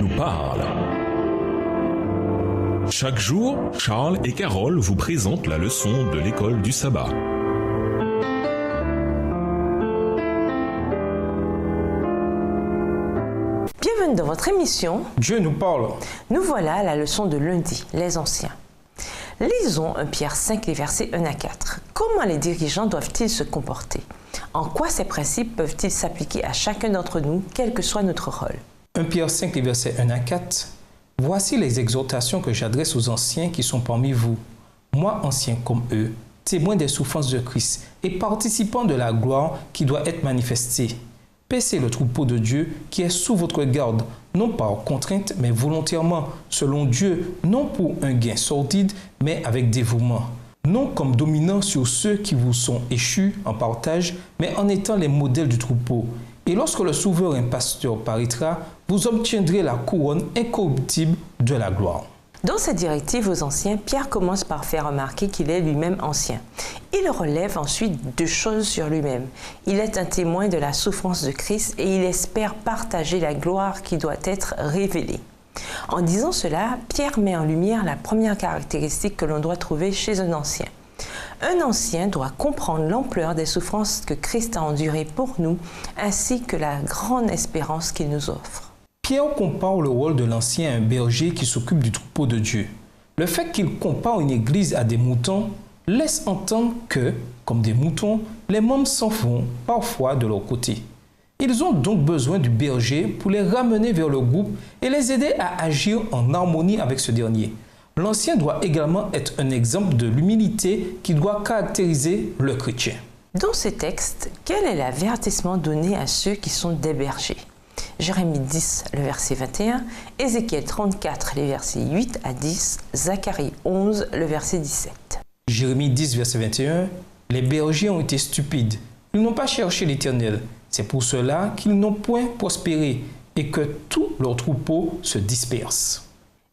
nous parle. Chaque jour, Charles et Carole vous présentent la leçon de l'école du sabbat. Bienvenue dans votre émission Dieu nous parle. Nous voilà à la leçon de lundi, les anciens. Lisons 1 Pierre 5, les versets 1 à 4. Comment les dirigeants doivent-ils se comporter? En quoi ces principes peuvent-ils s'appliquer à chacun d'entre nous, quel que soit notre rôle? 1 Pierre 5, les versets 1 à 4. Voici les exhortations que j'adresse aux anciens qui sont parmi vous. Moi, ancien comme eux, témoin des souffrances de Christ et participant de la gloire qui doit être manifestée. Paissez le troupeau de Dieu qui est sous votre garde, non par contrainte, mais volontairement, selon Dieu, non pour un gain sordide, mais avec dévouement. Non comme dominant sur ceux qui vous sont échus en partage, mais en étant les modèles du troupeau. Et lorsque le souverain pasteur paraîtra, vous obtiendrez la couronne incorruptible de la gloire. Dans cette directive aux anciens, Pierre commence par faire remarquer qu'il est lui-même ancien. Il relève ensuite deux choses sur lui-même. Il est un témoin de la souffrance de Christ et il espère partager la gloire qui doit être révélée. En disant cela, Pierre met en lumière la première caractéristique que l'on doit trouver chez un ancien. Un ancien doit comprendre l'ampleur des souffrances que Christ a endurées pour nous, ainsi que la grande espérance qu'il nous offre. Pierre compare le rôle de l'ancien à un berger qui s'occupe du troupeau de Dieu. Le fait qu'il compare une église à des moutons laisse entendre que, comme des moutons, les membres s'en vont parfois de leur côté. Ils ont donc besoin du berger pour les ramener vers le groupe et les aider à agir en harmonie avec ce dernier. L'ancien doit également être un exemple de l'humilité qui doit caractériser le chrétien. Dans ce texte, quel est l'avertissement donné à ceux qui sont des bergers? Jérémie 10, le verset 21, Ézéchiel 34, les versets 8 à 10, Zacharie 11, le verset 17. Jérémie 10, verset 21, « Les bergers ont été stupides, ils n'ont pas cherché l'Éternel. C'est pour cela qu'ils n'ont point prospéré et que tous leurs troupeaux se dispersent. »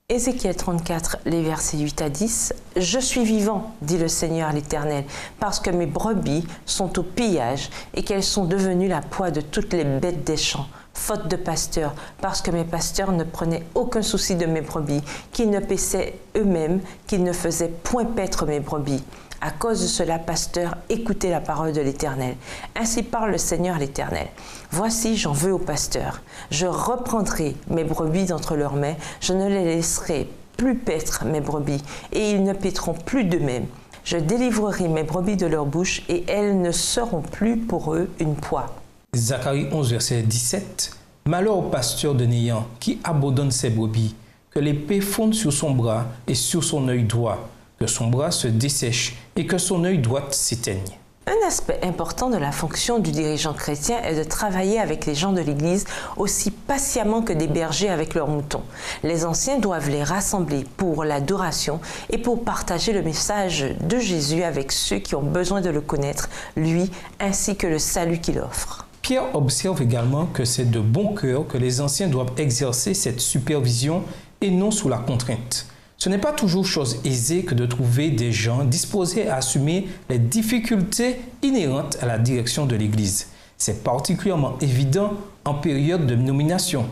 Ézéchiel 34, les versets 8 à 10, « Je suis vivant, dit le Seigneur l'Éternel, parce que mes brebis sont au pillage et qu'elles sont devenues la proie de toutes les bêtes des champs, faute de pasteurs, parce que mes pasteurs ne prenaient aucun souci de mes brebis, qu'ils ne paissaient eux-mêmes, qu'ils ne faisaient point paître mes brebis. À cause de cela, pasteurs, écoutez la parole de l'Éternel. Ainsi parle le Seigneur l'Éternel. Voici, j'en veux aux pasteurs. Je reprendrai mes brebis d'entre leurs mains. Je ne les laisserai plus paître mes brebis, et ils ne paîtront plus d'eux-mêmes. Je délivrerai mes brebis de leur bouche, et elles ne seront plus pour eux une proie. Zacharie 11, verset 17. « Malheur au pasteur de Néant qui abandonne ses brebis, que l'épée fonde sur son bras et sur son œil droit, que son bras se dessèche et que son œil droit s'éteigne. » Un aspect important de la fonction du dirigeant chrétien est de travailler avec les gens de l'Église aussi patiemment que des bergers avec leurs moutons. Les anciens doivent les rassembler pour l'adoration et pour partager le message de Jésus avec ceux qui ont besoin de le connaître, lui, ainsi que le salut qu'il offre. Pierre observe également que c'est de bon cœur que les anciens doivent exercer cette supervision et non sous la contrainte. Ce n'est pas toujours chose aisée que de trouver des gens disposés à assumer les difficultés inhérentes à la direction de l'Église. C'est particulièrement évident en période de nomination.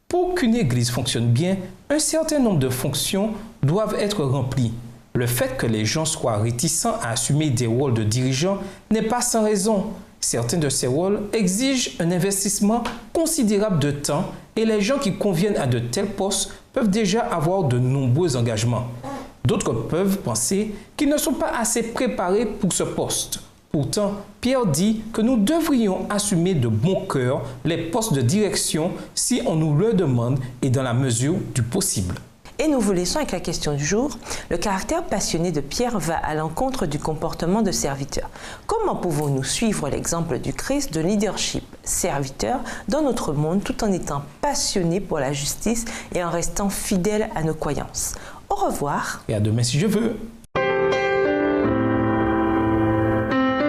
Pour qu'une Église fonctionne bien, un certain nombre de fonctions doivent être remplies. Le fait que les gens soient réticents à assumer des rôles de dirigeants n'est pas sans raison. Certains de ces rôles exigent un investissement considérable de temps et les gens qui conviennent à de tels postes peuvent déjà avoir de nombreux engagements. D'autres peuvent penser qu'ils ne sont pas assez préparés pour ce poste. Pourtant, Pierre dit que nous devrions assumer de bon cœur les postes de direction si on nous le demande et dans la mesure du possible. Et nous vous laissons avec la question du jour. Le caractère passionné de Pierre va à l'encontre du comportement de serviteur. Comment pouvons-nous suivre l'exemple du Christ de leadership serviteur dans notre monde tout en étant passionnés pour la justice et en restant fidèles à nos croyances? Au revoir. Et à demain si je veux.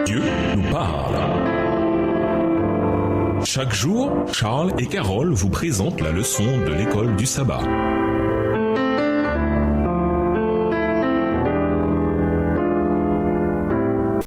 Dieu nous parle. Chaque jour, Charles et Carole vous présentent la leçon de l'école du sabbat.